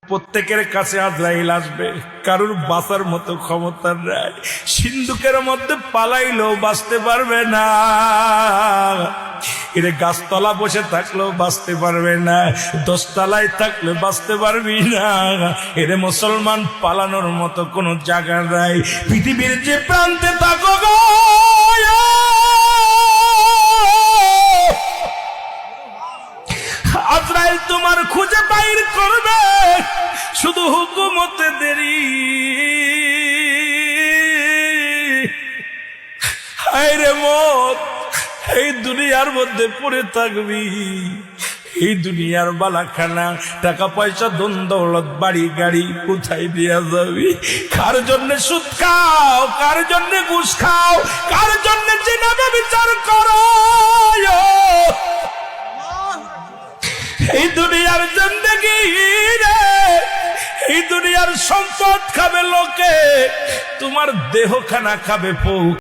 প্রত্যেকের কাছে আজরাইল আসবে, কারুর বাঁচার মতো ক্ষমতা নাই। সিন্ধুকের মধ্যে পালাইলেও বাঁচতে পারবে না, এরে গাছতলা বসে থাকলেও বাঁচতে পারবে না, 10 তলায় থাকলে বাঁচতে পারবি না। এরে মুসলমান, পালানোর মতো কোনো জায়গা নাই। পৃথিবীর যে প্রান্তে থাকো গো, আজরাইল তোমার খুঁজে বাইর করবে, শুধু হুকুমতে দেরি। হায়রে মত, এই দুনিয়ার মধ্যে পড়ে থাকবি, এই দুনিয়ার বালাখানা, টাকা পয়সা ধন দৌলত বাড়ি গাড়ি কোথায় দিয়া যাবি? কার জন্য সুদ খাও, কার জন্য ঘুষ খাও, কার জন্য জিনাবে বিচার করো? এই দুনিয়ার জিন্দেগি রে, এই দুনিয়ার সম্পদ খাবে লোকে, তোমার দেহখানা খাবে পৌ।